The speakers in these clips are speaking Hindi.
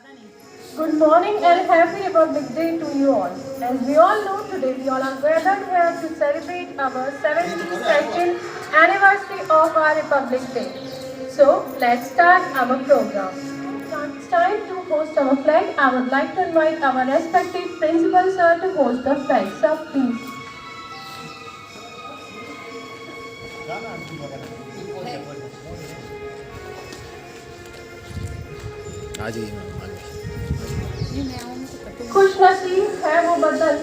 Good morning and happy Republic Day to you all. As we all know, today we all are gathered here to celebrate our 72nd anniversary of our Republic Day. So let's start our program. It's time to host our flag. I would like to invite our respected principal sir to host the flag. Sir, please. खुशनसीब है वो बदन,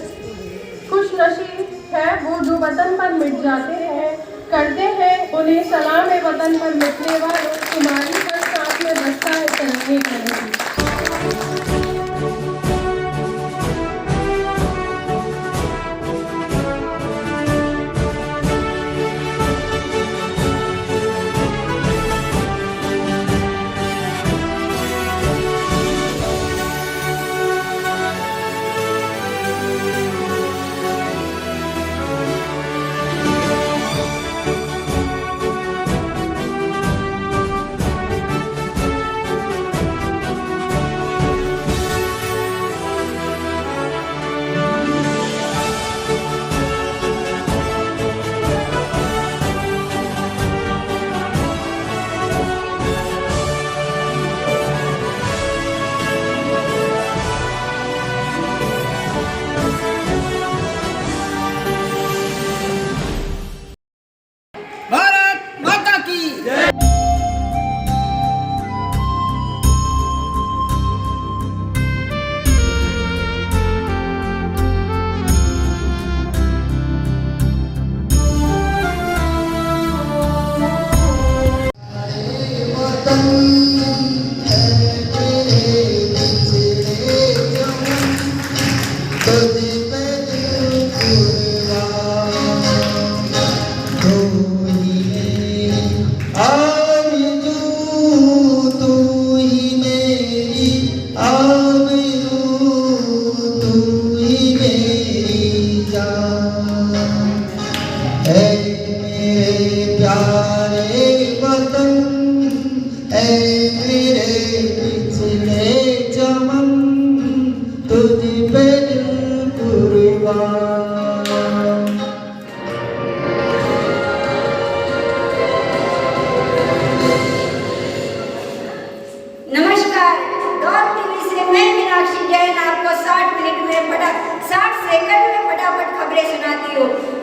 खुशनसीब है वो जो वतन पर मिट जाते हैं, करते हैं उन्हें सलाम वतन पर मिटने वालों, तुम्हारी हर सांस में बसता है तिरंगे का नशीब।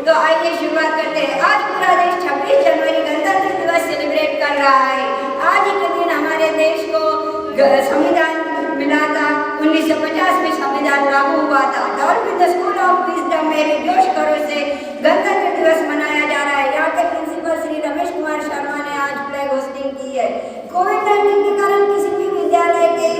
तो आइए शुरुआत करते हैं। आज पूरा देश 26 जनवरी गणतंत्र दिवस सेलिब्रेट कर रहा है। आज ही के दिन हमारे देश को संविधान मिला था। 1950 में संविधान लागू हुआ था। और with the school of wisdom में जोश खरोश से गणतंत्र दिवस मनाया जा रहा है। यहाँ के प्रिंसिपल श्री रमेश कुमार शर्मा ने आज फ्लैग होस्टिंग की है। कोविड-19 के कारण किसी भी विद्यालय के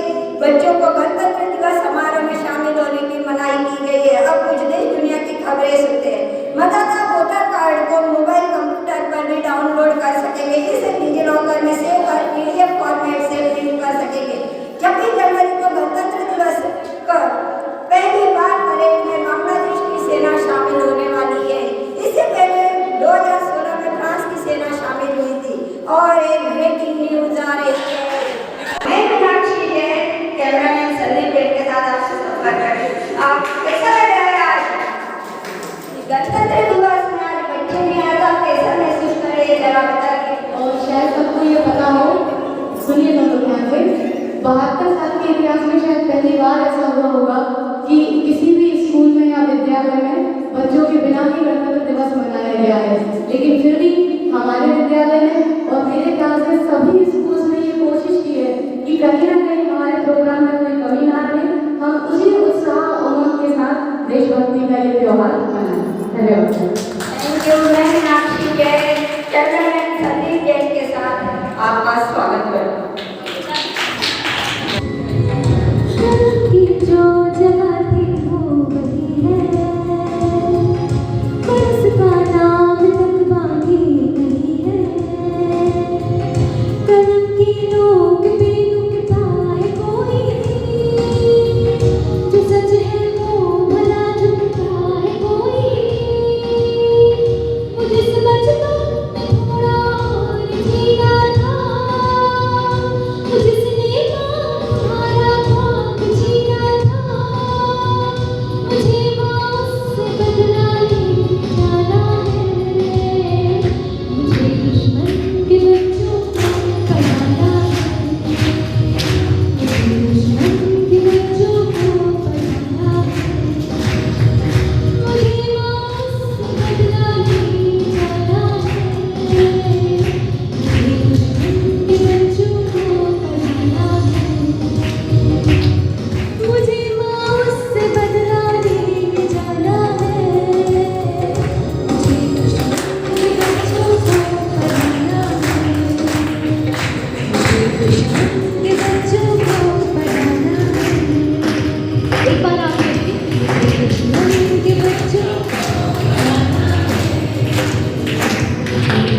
बच्चों को गणतंत्र दिवस समारोह में शामिल होने की मनाही की गई है। अब कुछ देश दुनिया की खबरें सुनते हैं। मतदाता वोटर कार्ड को मोबाइल कंप्यूटर पर भी डाउनलोड कर सकेंगे। इसे डिजिलॉकर में सेव कर PDF फॉर्मेट से प्रिंट कर सकेंगे। 26 जनवरी को गणतंत्र दिवस पर पहली बार परेड में बांग्लादेश की सेना शामिल होने वाली है। इससे पहले 2016 में फ्रांस की सेना शामिल हुई थी। और एक ब्रेकिंग न्यूज आ रही है। मैं मीनाक्षी जैन कैमरामैन संदीप जैन के साथ आपसे संपर्क कर रही हूँ। आप कैसा लग रहा है आज गणतंत्र दिवस में? आज बच्चे भी आज आप कैसा महसूस कर रहे हैं जरा बताइए। और शायद सबको ये पता हो, सुनिए दोनों ध्यान से, 72 साल के इतिहास में शायद पहली बार ऐसा हुआ होगा कि किसी भी स्कूल में या विद्यालय में बच्चों के बिना ही गणतंत्र दिवस मनाया गया है। लेकिन फिर भी हमारे विद्यालय में और मेरे ख्याल से सभी स्कूल्स में ये कोशिश की है कि कहीं ना कहीं हमारे प्रोग्राम में कोई कमी ना रहे, हम उसी उत्साह और उमंग के साथ देशभक्ति का ये त्योहार मनाएं। धन्यवाद। Thank you. मैं मीनाक्षी जैन कैमरामैन संदीप जैन के साथ आपका स्वागत करती हूँ। जो जगह थी वो वही है, पर उसका नाम तक बाकी नहीं है। कलम की नोक पे नुकता है कोई, जो सच है वो भला झुकता है कोई। मुझे समझ लो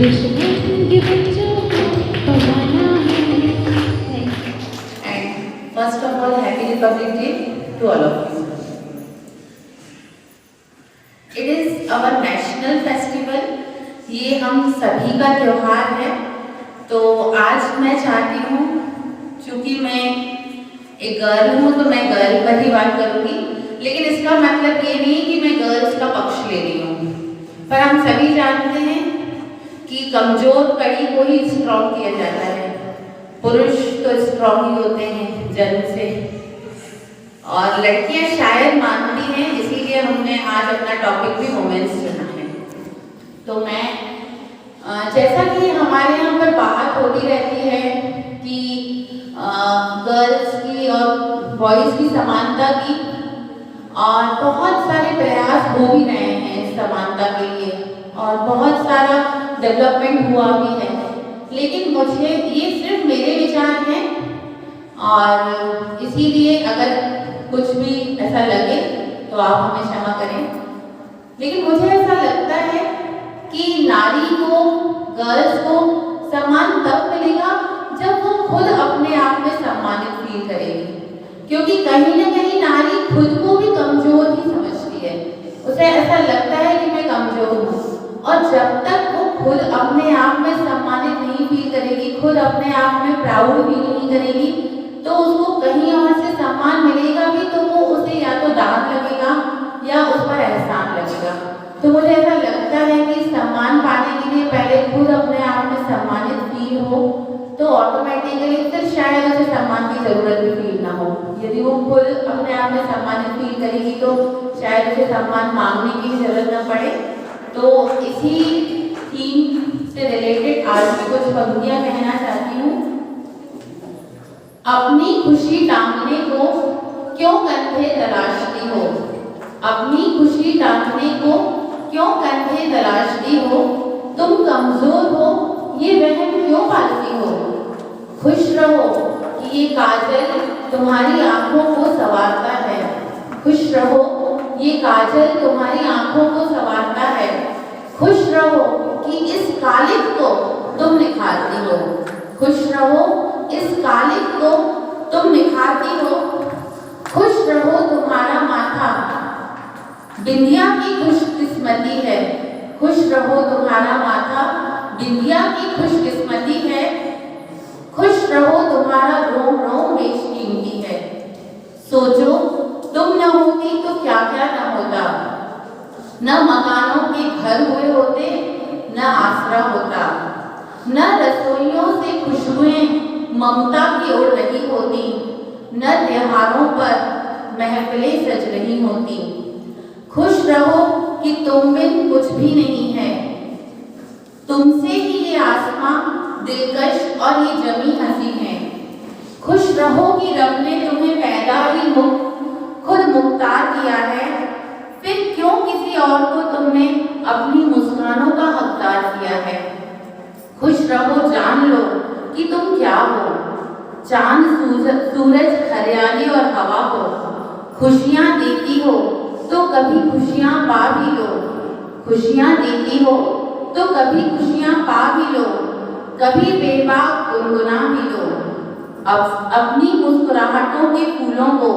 देशभक्ति बच्चों को पढ़ाना है। And first of all, Happy Republic Day to all of you. It is our national festival. ये हम सभी का त्योहार है। तो आज मैं चाहती हूँ, चूँकि मैं एक गर्ल हूँ तो मैं गर्ल पर ही बात करूँगी, लेकिन इसका मतलब ये नहीं कि मैं गर्ल्स का पक्ष ले रही हूँ। पर हम सभी जानते हैं कि कमजोर कड़ी को ही स्ट्रॉन्ग किया जाता है। पुरुष तो स्ट्रॉन्ग ही होते हैं जन्म से, और लड़कियां शायद मानती हैं, इसीलिए हमने आज अपना टॉपिक भी वुमेन्स चुना है। तो मैं जैसा कि हमारे यहाँ पर बात होती रहती है कि गर्ल्स की और बॉयज़ की समानता की, और बहुत सारे प्रयास हो भी रहे हैं इस समानता के लिए, और बहुत सारा डेवलपमेंट हुआ भी है। लेकिन मुझे ये सिर्फ मेरे विचार हैं, और इसीलिए अगर कुछ भी ऐसा लगे तो आप हमें क्षमा करें। लेकिन मुझे ऐसा लगता है कि नारी को, गर्ल्स को सम्मान तब मिलेगा जब वो खुद अपने आप में सम्मानित फील करेगी, क्योंकि कहीं ना कहीं नारी खुद को भी कमजोर ही समझती है। उसे ऐसा लगता है कि मैं कमजोर हूँ, और जब तक वो खुद अपने आप में सम्मानित नहीं फील करेगी, खुद अपने आप में प्राउड फील नहीं करेगी, तो उसको कहीं और से सम्मान मिलेगा भी तो वो उसे या तो दाग लगेगा या उस पर एहसान लगेगा। तो मुझे ऐसा लगता है कि सम्मान पाने के लिए पहले खुद अपने आप में सम्मानित फील हो, तो ऑटोमेटिकली फिर शायद उसे सम्मान की जरूरत भी फील ना हो। यदि वो खुद अपने आप में सम्मानित फील करेगी तो शायद उसे सम्मान मांगने की भी जरूरत ना पड़े। तो इसी थीम से रिलेटेड आज मैं कुछ पंक्तियां कहना चाहती हूँ। अपनी खुशी टांगने को क्यों कंधे तराशती हो, अपनी खुशी टांगने को क्यों कंधे तराशती हो, तुम कमजोर हो ये वहम क्यों पालती हो। खुश रहो कि ये काजल तुम्हारी आंखों को संवारता है, खुश रहो ये काजल तुम्हारी आंखों को संवारता है। खुश रहो कि इस कालिक को तुम निखारती हो, खुश रहो इस कालिक को तुम निखारती हो। खुश रहो तुम्हारा माथा बिंदिया की खुशकिस्मती है, खुश रहो तुम्हारा माथा बिंदिया की खुशकिस्मती है। खुश रहो तुम्हारा रोम रोम बेशकीमती है। सोचो तुम न होती तो क्या क्या न होता, न मकानों के घर हुए होते, न आसरा होता, न रसोइयों से खुशबुएं ममता की ओर रही होती, न त्योहारों पर महफिलें सज रही होती। खुश रहो कि तुम बिन कुछ भी नहीं है, तुमसे ही ये आसमां दिलकश और ये जमी हंसी है। खुश रहो कि रब ने तुम्हें पैदा ही खुद मुख्तार किया है, फिर क्यों किसी और को तुमने अपनी मुस्कानों का हकदार किया है। खुश रहो जान लो कि तुम क्या हो, चांद सूरज हरियाली और हवा हो। खुशियाँ देती हो तो कभी खुशियाँ पा भी लो, खुशियाँ देती हो तो कभी खुशियाँ पा भी लो, कभी बेबाक गुनगुना भी लो। अब अपनी मुस्कुराहटों के फूलों को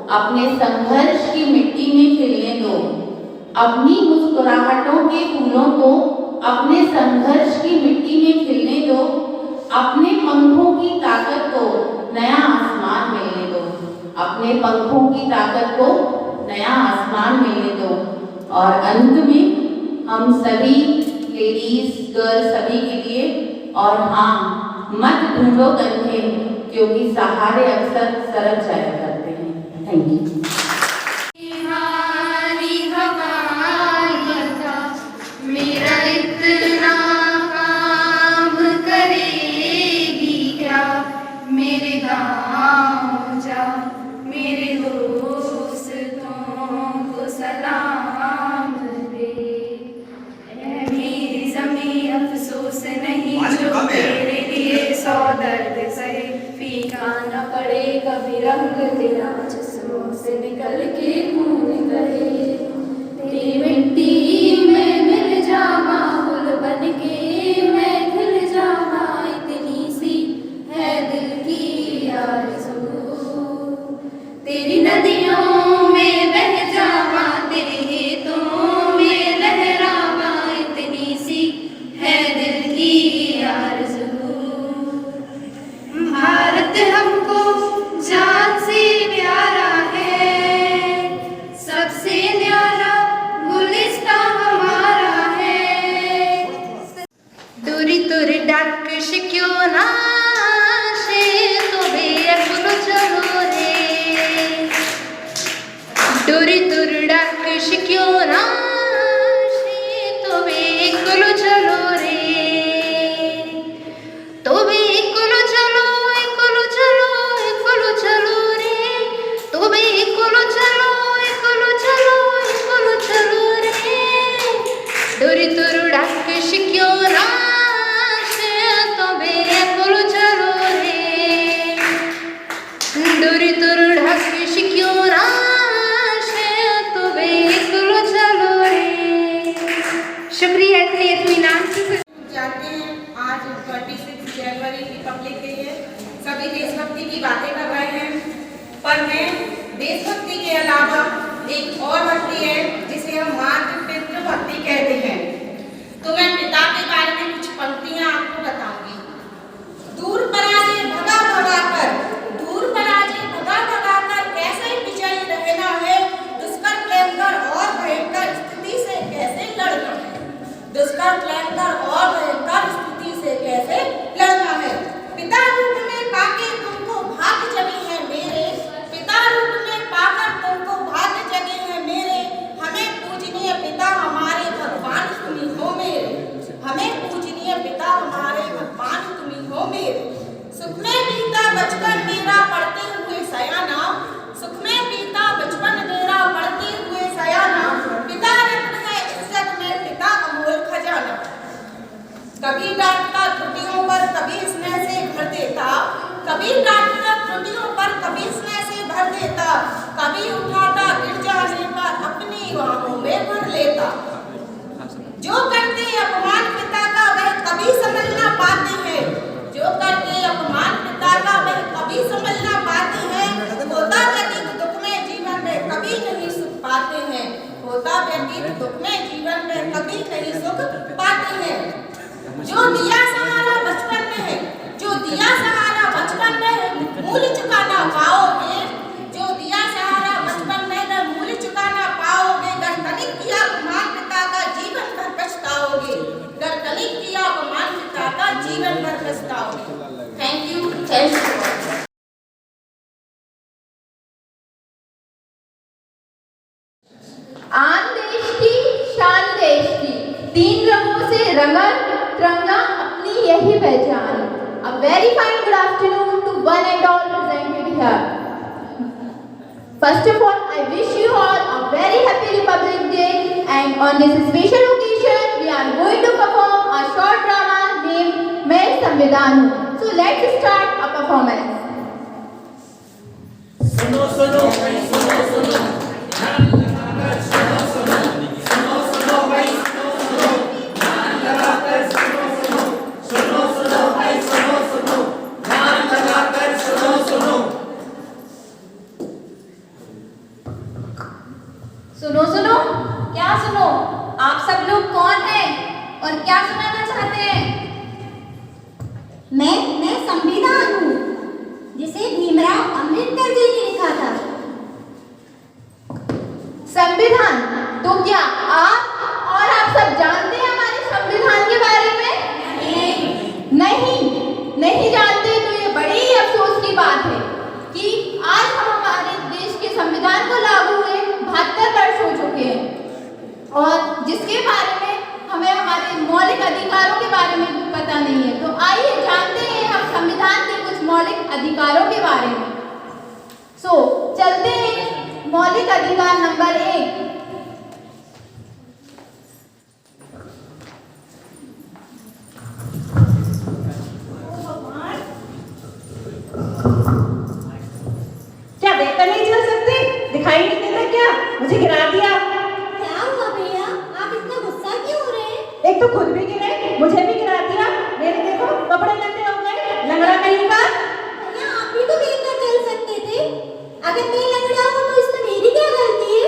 अपने संघर्ष की मिट्टी में खिलने दो, अपनी मुस्कुराहटों के फूलों को अपने संघर्ष की मिट्टी में खिलने दो। अपने पंखों की ताकत को नया आसमान मिलने दो, अपने पंखों की ताकत को नया आसमान मिलने दो। और अंत में हम सभी लेडीज गर्ल्स सभी के लिए, और हाँ मत ढूंढो कंधे, क्योंकि सहारे अक्सर सरक जाया करते हैं। Thank you. मेरा इतना काम करेगी क्या, मेरे गाँव जा मेरे दोस्तों को सलाम दे। मेरी ज़मीं अफसोस नहीं जो तेरे लिए सौ दर्द सहे, फीका न पड़े कभी रंग तेरा जिस्मों से डोरी तुरुड़ा क्यों नाश तबे एकुल चलो रे डोरी तुरुड़ा क्यों नाश तबे एकुल चलो रे। शुक्रिया इतनी इत्मीनान से जानते हैं आज 26 जनवरी रिपब्लिक डे है। सभी देशभक्ति की बातें कर रहे हैं, पर मैं देशभक्ति के अलावा एक और भक्ति है जिसे हम मातृ भक्ति कहते हैं। तो मैं पिता के बारे में कुछ पंक्तियां आपको बताऊंगी। दूर पराजय भगा भगा कर, दूर पराजय भगा भगा कर कैसे विजयी रहना है, दुष्कर भयंकर और भयंकर स्थिति से कैसे लड़ना है, दुष्कर भयंकर और भयंकर स्थिति से कैसे लड़ना है। पिता रूप में पाके तुमको भाग्य जगे हैं मेरे, पिता रूप में पाकर तुमको भाग्य जगे हैं मेरे। हमें पूजनीय पिता हमारे भगवान तुम्ही हो मेरे, हमें पूजनीय पिता हमारे भगवान तुम्ही हो मेरे। सुख में बीता बचपन मेरा पढ़ते हुए सयाना, सुख में बीता बचपन मेरा पढ़ते हुए सयाना। पिता रत्न है इज्जत में पिता अमोल खजाना। कभी डांटता त्रुटियों पर कभी स्नेह से भर देता, कभी डांटता त्रुटियों पर कभी स्नेह से भर देता। कभी उठाता गिर जाने पर अपनी बाहों में भर लेता। जो करते अपमान पिता का वह कभी समझ ना पाते हैं, जो करते अपमान पिता का वह कभी समझ ना पाते हैं। होता व्यतीत दुख में जीवन में कभी नहीं सुख पाते हैं, होता व्यतीत दुख में जीवन में कभी नहीं सुख पाते हैं। जो दिया सहारा बचपन में है, जो दिया सहारा बचपन में मूल चुकाना पाओगे, जो दिया सहारा बचपन में न मूल चुकाना पाओगे। गर्तनिक किया अपमान पिता का जीवन भर पछताओगे, गर्तनिक किया अपमान पिता का जीवन भर पछताओगे। Thank you. आन देश की शान देश की, तीन रंगों से रंगा तिरंगा अपनी यही पहचान। A very fine good afternoon to one and all presented here. First of all, I wish you all a very happy Republic Day, and on this special occasion, we are going to perform a short drama named मैं संविधान हूँ. So let's start a performance. सुनो सुनो भाई सुनो सुनो ध्यान लगाकर सुनो सुनो सुनो सुनो भाई सुनो सुनो ध्यान लगाकर सुनो सुनो सुनो सुनो भाई सुनो सुनो ध्यान लगाकर सुनो सुनो। सुनो सुनो क्या सुनो? आप सब लोग कौन हैं और क्या सुनाना चाहते हैं? मैं संविधान हूँ, जिसे भीमराव अम्बेडकर जी ने लिखा था। संविधान? तो क्या आप और आप सब जानते हैं हमारे संविधान के बारे में? नहीं जानते। तो ये बड़ी ही अफसोस की बात है कि आज हम हमारे देश के संविधान को लागू हुए 72 वर्ष हो चुके हैं और जिसके बारे में हमें हमारे मौलिक अधिकारों के बारे में भी पता नहीं है। तो आइए जानते हैं हम संविधान के कुछ मौलिक अधिकारों के बारे में। चलते हैं मौलिक अधिकार नंबर 1। क्या देखकर नहीं चल सकते? दिखाई नहीं देता क्या? मुझे गिरा दिया। क्या हुआ भैया, आप इतना गुस्सा क्यों हो रहे हैं? एक तो खुद भी गिरे, मुझे भी गिरा दिया। मेरे देखो कपड़े गंदे हो गए, लंगड़ा कहीं का। भैया आप भी तो देखकर चल सकते थे। अगर मैं लंगड़ा हूँ तो इसमें मेरी क्या गलती है?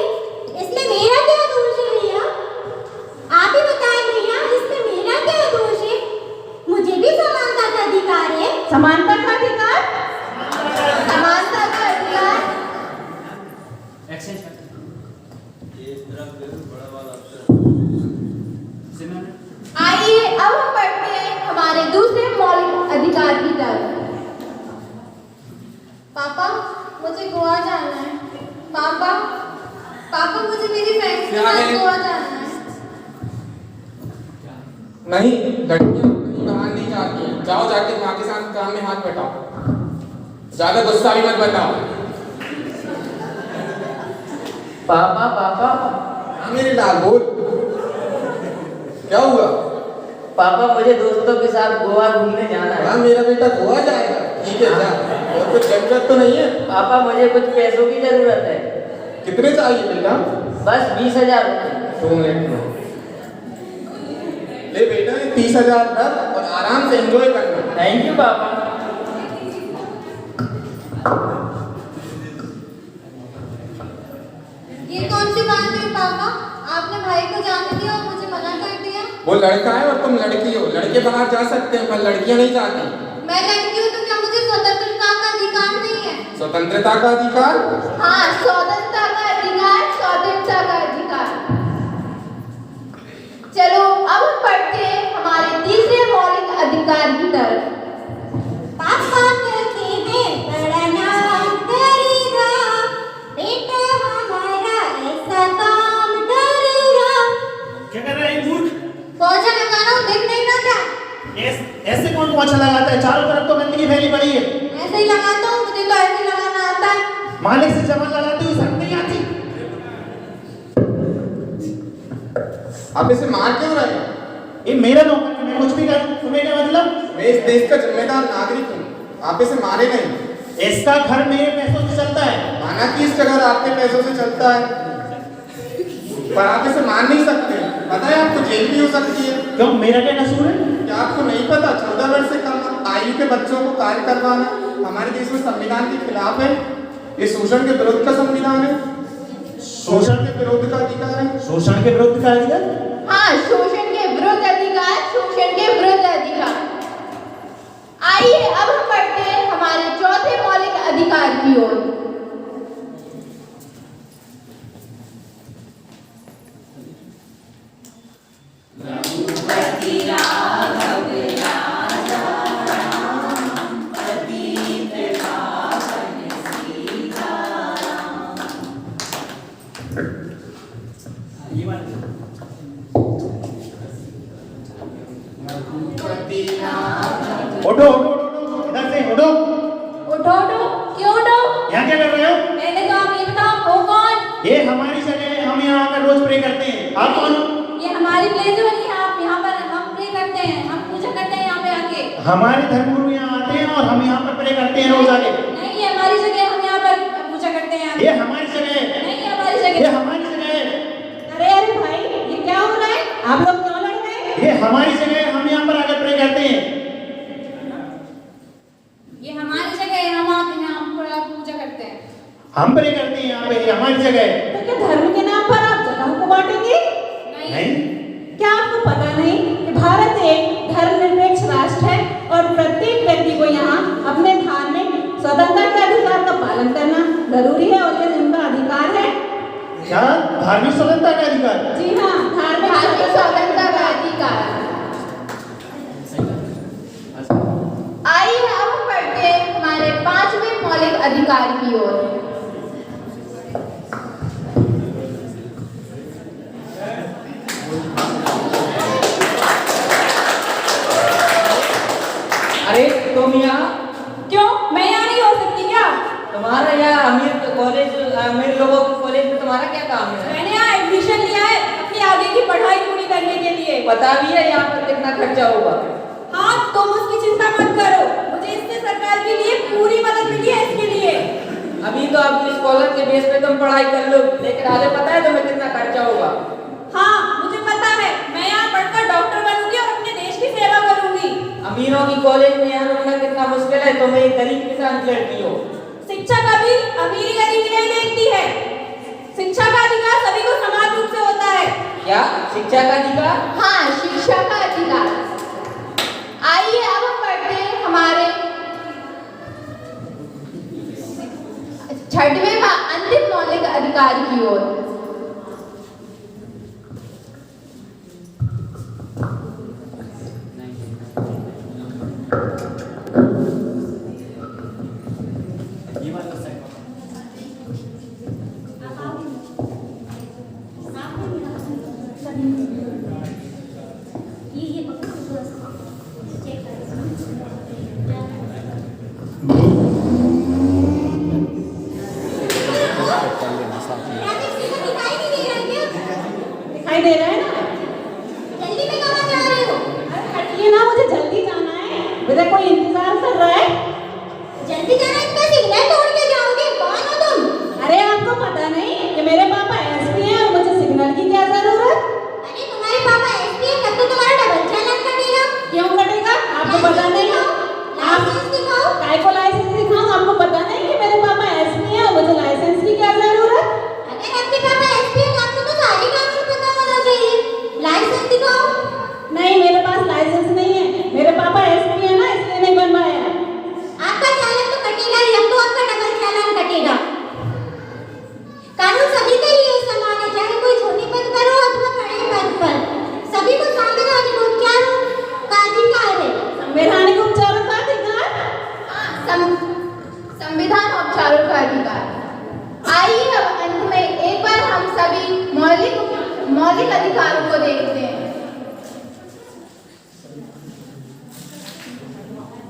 इसमें मेरा क्या दोष है भैया? आप ही बताएं भैया, इसमें मेरा क्या दोष है? मुझे भी समानता का अधिकार है। समानता का अधिकार? समानता का अधिकार? आइए अब हम पढ़ते हैं हमारे दूसरे मौलिक अधिकार की तरफ। पापा मुझे गोवा जाना है। पापा मुझे मेरी फ्रेंड्स के साथ गोवा जाना है। नहीं, लड़कियां कहीं बाहर नहीं जाती हैं। जाओ जाके माँ के साथ काम में हाथ बटाओ। ज्यादा गुस्सा भी मत बताओ। पापा हाँ मेरे लाल बोल। क्या हुआ? पापा मुझे दोस्तों के साथ गोवा घूमने जाना है। हाँ मेरा बेटा गोवा जाएगा, ठीक है जा। और कुछ जरूरत तो नहीं है? पापा मुझे कुछ पैसों की जरूरत है। कितने चाहिए बेटा? बस 20,000 रुपये। 2 मिनट में ले बेटा, ये 30,000 रख और आराम से एंजॉय करना। थैंक यू पापा। ये कौन सी बात है पापा? आपने भाई को जाने दिया और मुझे मना कर दिया। वो लड़का है और तुम लड़की हो। लड़के बाहर जा सकते हैं पर लड़कियां नहीं जाती। मैं लड़की हूँ तो क्या मुझे स्वतंत्रता का अधिकार नहीं है? स्वतंत्रता का अधिकार? हाँ, स्वतंत्रता का अधिकार, स्वतंत्रता का अधिकार। चलो अब हम बढ़ते हैं हमारे तीसरे मौलिक अधिकार की तरफ। पापा कहते हैं पढ़ना करेगा, बेटा हमारा ऐसा काम करेगा। क्या कर रहा है मूर्ख? पौधा लगाना देख नहीं ना क्या? ऐसे कौन पोछा लगाता है? चारों तरफ तो गंदगी फैली पड़ी है। ऐसे ही लगाता हूँ, मुझे तो ऐसे ही लगाना आता है। मालिक से जमा लगाती हुई शर्म नहीं आती? आप इसे मार क्यों रहे हैं? ये मेरा नौकर है, मैं कुछ भी करूं, तुम्हें क्या मतलब? मैं इस देश का जिम्मेदार नागरिक हूँ, आप इसे मारे नहीं। इसका घर मेरे पैसों से चलता है। माना कि इस जगह आपके पैसों से चलता है, पर आप इसे मार नहीं सकते। पता है आपको जेल भी हो सकती है। क्यों, मेरा क्या कसूर है? क्या आपको नहीं पता 14 वर्ष से कम आयु के बच्चों को कार्य करवाना हमारे देश में संविधान के खिलाफ है? ये शोषण के विरुद्ध का संविधान है, शोषण के विरुद्ध का अधिकार है। शोषण के विरुद्ध का अधिकार? हाँ, शोषण के विरुद्ध अधिकार, शोषण के विरुद्ध अधिकार। आइए अब हम बढ़ते हैं हमारे चौथे मौलिक अधिकार की ओर। उठो उठो उठो, इधर से उठो। उठो उठो, क्यों उठो? यहाँ क्या कर रहे हो? मैंने तो आप ये बताओ हो कौन? ये हमारी जगह है, हम यहाँ आकर रोज प्रे करते हैं। आप कौन हो? ये हमारी प्लेस बनी है, आप यहाँ पर हम प्रे करते हैं, हम पूजा करते हैं यहाँ पे आके। हमारे धर्मगुरु यहाँ आते हैं और हम यहाँ पर प्रे करते हैं रोज आके। नहीं, ये हमारी जगह है, हम यहाँ पर पूजा करते हैं आके। ये हमारी जगह है। नहीं, ये हमारी जगह ये है। हमारी जगह है। अरे अरे भाई, ये क्या हो रहा है? आप लोग क्यों लड़ रहे हैं? ये हमारी जगह है, हम यहाँ पर आकर प्रे करते हैं। ये हमारी जगह है, हम आते हैं, हम पूजा करते हैं। हम प्रे करते हैं यहाँ पे, ये हमारी जगह है। तो क्या धर्म के नाम पर आप जगह को बांटेंगे? नहीं, क्या आपको पता नहीं कि भारत एक धर्मनिरपेक्ष राष्ट्र है और प्रत्येक व्यक्ति को यहाँ अपने धार्मिक स्वतंत्रता के अधिकार का पालन करना जरूरी है और ये उनका अधिकार है। क्या धार्मिक स्वतंत्रता का अधिकार? जी हाँ, धार्मिक स्वतंत्रता का अधिकार। आइए अब हम बढ़ते हैं हमारे पांचवें मौलिक अधिकार की ओर। अरे तुम यहाँ? क्यों, मैं यहाँ नहीं हो सकती क्या? तुम्हारा यहाँ अमीर लोगों के कॉलेज में तुम्हारा क्या काम है? मैंने यहाँ एडमिशन लिया है अपनी आगे की पढ़ाई पूरी करने के लिए। पता भी है यहाँ पर कितना खर्चा होगा? हाँ, तुम उसकी चिंता मत करो, मुझे इससे सरकार के लिए पूरी मदद मिली है इसके लिए। अभी तो आपकी स्कॉलर के बेस पे तुम पढ़ाई कर लो, लेकिन आगे पता है तुम्हें कितना खर्चा होगा? हाँ, मुझे पता है, मैं यहाँ पढ़कर डॉक्टर बनूंगी और अपने देश की सेवा करूंगी। अमीरों की कॉलेज में यहाँ रुकना कितना मुश्किल है, तुम एक गरीब किसान की लड़की हो। शिक्षा कभी अमीरी गरीबी नहीं देखती है। शिक्षा का अधिकार सभी को समान रूप से होता है। क्या शिक्षा का अधिकार? हाँ, शिक्षा का अधिकार। आइए अब हम बढ़ते हैं हमारे छठवें व अंतिम मौलिक अधिकार की ओर। दिखाई दे रहा है ना? जल्दी में मेरा कोई इंतजार कर रहा है। जल्दी जाना, इसका सिग्नल तोड़ के जाओगे। कौन हो तुम? अरे आपको पता नहीं कि मेरे पापा एसपी हैं और मुझे सिग्नल की क्या जरूरत? अरे तुम्हारे पापा एसपी है, तब तो तुम्हारा डबल चालान कटेगा। क्यों कटेगा? आपको पता नहीं? लाइसेंस दिखाओ। काय को लाइसेंस दिखाऊं? आपको पता नहीं कि मेरे पापा एसपी हैं और मुझे लाइसेंस की क्या जरूरत? अगर आपके पापा एसपी है, आपको तो सारे कानून पता होना चाहिए। लाइसेंस दिखाओ। नहीं, मेरे पास लाइसेंस नहीं है। मेरे पापा एसपी है ना, इसलिए नहीं बनवाया। आपका चालान तो कटेगा ही, अब तो आपका डबल चालान कटेगा। कानून सभी के लिए समान है, चाहे कोई छोटे पद पर हो अथवा बड़े पद पर। सभी को संवैधानिक उपचार का अधिकार है। संवैधानिक उपचारों का अधिकार? संविधान उपचारों का अधिकार। आइए अब अंत में एक बार हम सभी मौलिक अधिकारों को देखते हैं।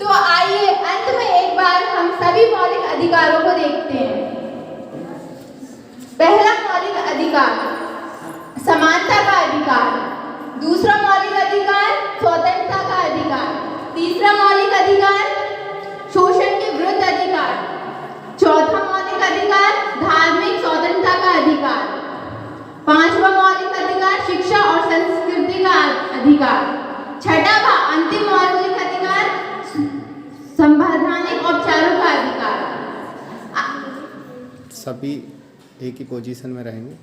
तो आइए अंत में एक बार हम सभी मौलिक अधिकारों को देखते हैं। पहला मौलिक अधिकार समानता का अधिकार, दूसरा मौलिक अधिकार स्वतंत्रता का अधिकार, तीसरा मौलिक अधिकार शोषण के विरुद्ध अधिकार, चौथा मौलिक अधिकार धार्मिक स्वतंत्रता का अधिकार, पांचवा मौलिक अधिकार शिक्षा और संस्कृति का अधिकार, छठा व अंतिम मौलिक अधिकार संवैधानिक उपचारों का अधिकार। सभी एक ही पोजीशन में रहेंगे।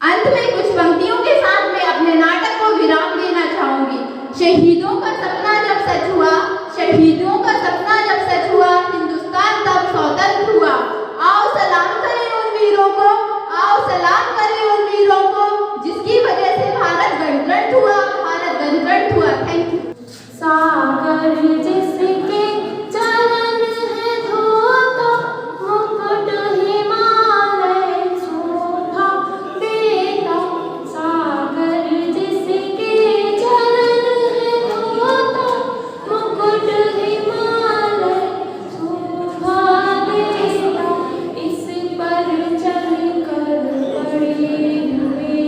अंत में कुछ पंक्तियों के साथ मैं अपने नाटक को विराम देना चाहूंगी। शहीदों का सपना जब सच हुआ, शहीदों का सपना जब सच हुआ, हिंदुस्तान तब स्वतंत्र हुआ। आओ सलाम करें उन वीरों को, आओ सलाम करें उन वीरों को, जिसकी वजह से भारत गणतंत्र हुआ, भारत गणतंत्र हुआ। Thank you. सागर जिसके चरण है धोता, मुकुट हिमालय शोभा देता। सागर जिसके चरण है धोता, मुकुट हिमालय शोभा देता। इस पर चलकर बड़े हुए,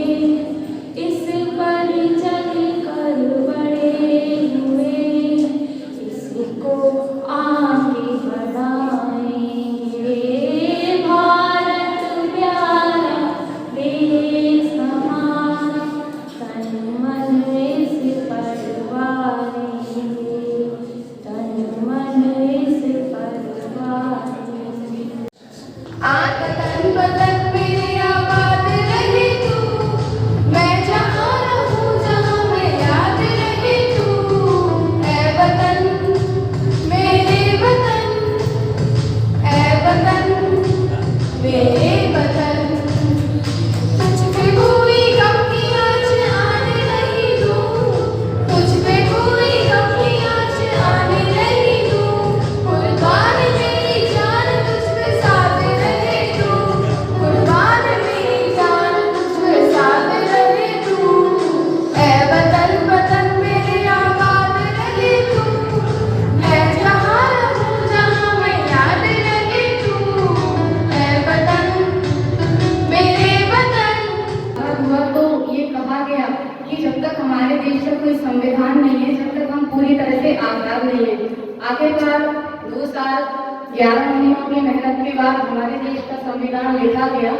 इस पर चलकर बड़े हुए, इसको आगे बढ़ाएंगे। भारत प्यारा देश हमारा, तन मन इस पर वारेंगे, तन मन इस पर वारेंगे। आज बदन बदन मेरी आबाद रहे तू, मैं जहाँ रहूँ जहाँ मैं याद रहे तू। ऐ वतन मेरे वतन, ऐ वतन मेरे वतन, तुझ पे कोई गम की आँच आने नहीं दूँ, तुझ पे कोई गम की आँच आने नहीं दूँ। कुर्बान मेरी जान तुझ पे साथ रहे तू, कुर्बान मेरी जान तुझ पे साथ रहे तू। ऐ वतन वतन मेरे आबाद रहे तू, मैं जहाँ रहूँ जहाँ मैं याद रहे तू। ऐ वतन मेरे वतन। हुआ तो ये कहा गया कि जब तक हमारे देश का कोई संविधान नहीं है, जब तक हम पूरी तरह से आजाद नहीं है। आखिरकार 2 साल 11 महीनों की मेहनत के बाद हमारे देश का संविधान लिखा गया।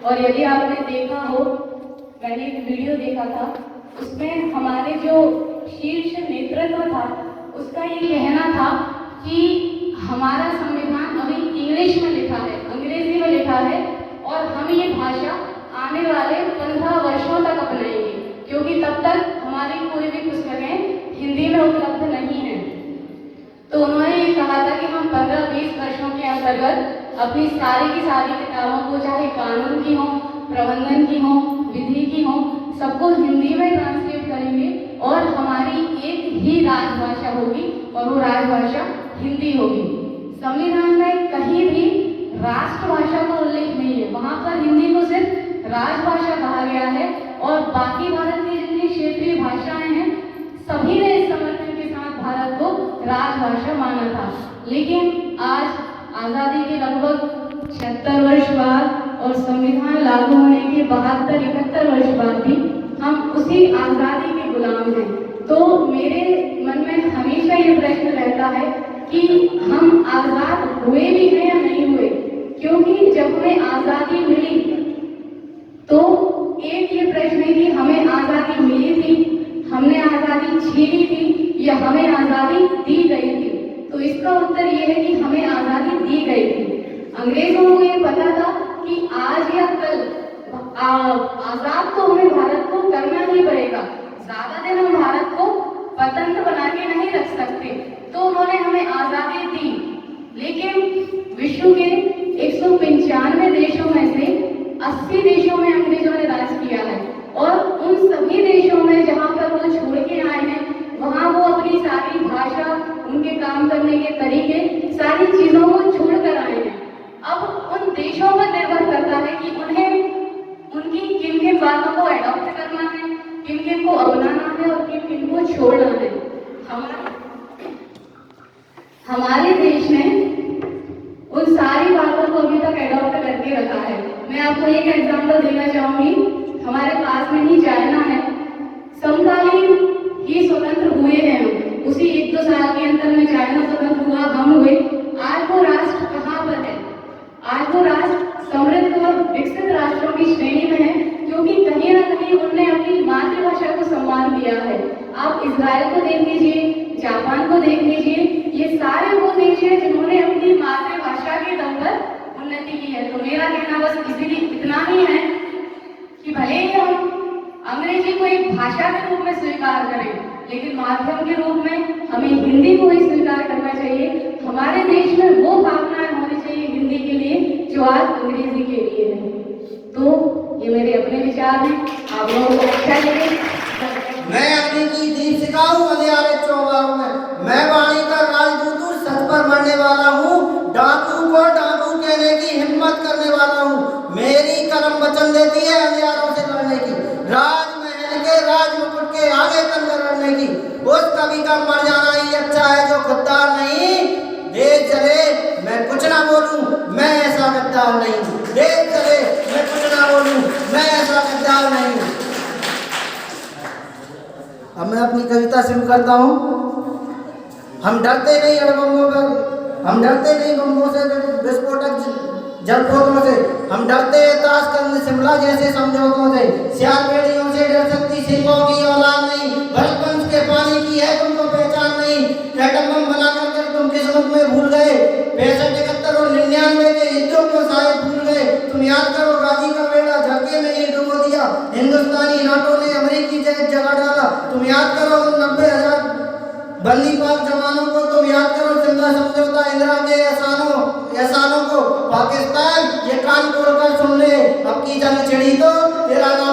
और यदि आपने देखा हो, मैंने एक वीडियो देखा था, उसमें हमारे जो शीर्ष नेतृत्व था उसका ये कहना था कि हमारा संविधान अभी इंग्लिश में लिखा है, अंग्रेजी में लिखा है, और हम ये भाषा आने वाले 15 वर्षों तक अपनाएंगे, क्योंकि तब तक हमारी कोई भी पुस्तकें हिंदी में उपलब्ध नहीं है। तो उन्होंने ये कहा था कि हम 15-20 वर्षों के अंतर्गत अपनी सारी की सारी किताबों को, चाहे कानून की हो, प्रबंधन की हो, विधि की हो, सबको हिंदी में ट्रांसलेट करेंगे और हमारी एक ही राजभाषा होगी और वो राजभाषा हिंदी होगी। संविधान में कहीं भी राष्ट्रभाषा का उल्लेख नहीं है, वहाँ पर हिंदी को सिर्फ राजभाषा कहा गया है और बाकी भारत की जितनी क्षेत्रीय भाषाएं हैं सभी ने इस समर्थन के साथ भारत को राजभाषा माना था। लेकिन आज आज़ादी के लगभग 76 वर्ष बाद और संविधान लागू होने के 72-71 वर्ष बाद भी हम उसी आज़ादी के गुलाम हैं। तो तो मेरे मन में हमेशा ये प्रश्न रहता है कि हम आज़ाद हुए भी हैं या नहीं हुए, क्योंकि जब हमें आज़ादी मिली तो एक ये प्रश्न है कि हमें आज़ादी मिली थी, हमने आज़ादी छीनी थी या हमें आज़ादी दी गई थी। तो इसका उत्तर ये है कि हमें आज़ादी दी गई थी। अंग्रेजों को ये पता था कि आज या कल आज़ाद तो हमें भारत को करना ही पड़ेगा, ज़्यादा दिन हम भारत को स्वतंत्र बना के नहीं रख सकते, तो उन्होंने हमें आज़ादी दी। लेकिन विश्व के 195 देशों में से 80 देशों में अंग्रेजों ने राज किया है, और उन सभी देशों में जहाँ पर वो छोड़ के आए हैं वहाँ वो अपनी सारी भाषा, उनके काम करने के तरीके, सारी चीज़ों को छोड़ कर आए हैं। अब उन देशों पर निर्भर करता है कि उन्हें उनकी किन किन बातों को एडॉप्ट करना है, किन किन को अपनाना है और किन किन को छोड़ना है। हमारे देश ने उन सारी बातों को अभी तक एडॉप्ट करके रखा है। मैं आपको एक एग्जांपल देना चाहूंगी। हमारे पास में ही चाइना है, समकालीन ही स्वतंत्र हुए हैं हम, उसी 1-2 साल के अंदर में चाइना स्वतंत्र हुआ, हम हुए। आज वो राष्ट्र कहाँ पर है? आज वो राष्ट्र समृद्ध और विकसित राष्ट्रों की श्रेणी में है, क्योंकि कहीं ना कहीं उन्होंने अपनी मातृभाषा को सम्मान दिया है। आप इजराइल को देख लीजिए, जापान को देख लीजिए, ये सारे वो देश हैं जिन्होंने अपनी मातृभाषा के दम पर उन्नति की है। तो मेरा कहना बस इसीलिए इतना ही है कि भले ही हम अंग्रेजी को एक भाषा के रूप में स्वीकार करें, लेकिन माध्यम के रूप में हमें हिंदी को ही स्वीकार करना चाहिए। हमारे देश में वो भावनाएं होनी चाहिए हिंदी के लिए जो आज अंग्रेजी के लिए है। तो ये मेरे अपने विचार हैं, आप लोगों को अच्छा लगे। मैं अपनी की दीप सिखाऊं अंधियारे चौबारों में, मैं वाणी का राजदूत सच पर मरने वाला हूँ, डाकू को डाकू कहने की हिम्मत करने वाला हूँ। मेरी कलम वचन देती है अंधियारों से लड़ने की, राजमहल के राज मुकुट के आगे कंधर लड़ने की। उस कवि का मर जाना ही अच्छा है जो खुददार नहीं। देश चले मैं कुछ ना बोलूं, मैं ऐसा गद्दार नहीं। देश चले मैं कुछ ना बोलूं, मैं ऐसा गद्दार नहीं। अब मैं अपनी कविता शुरू करता हूँ। हम डरते नहीं अड़बों पर, हम डरते नहीं बम्बों से, विस्फोटक जलपोतों से, हम डरते ताशकंद शिमला जैसे समझौतों से। सियाल बेड़ियों से डर सकती सिंहों की औलाद नहीं, भरतवंश के पानी की है तुमको पहचान नहीं। एटम बम बना कर तुम किस्मत में भूल गए, 65, 71 और 99 के युद्धों को शायद भूल गए। तुम याद करो गाजी का बेड़ा झटके में ही डुबो दिया, हिंदुस्तानी नाटों ने अमेरिकी जैसे जगा डाला। तुम याद करो उन 90,000 बंदी पाक जवानों को, तुम याद करो शिमला समझौता, इंदिरा के एहसानों को। पाकिस्तान ये कान खोल कर सुन ले, अब की जंग छिड़ी तो तेरा नाम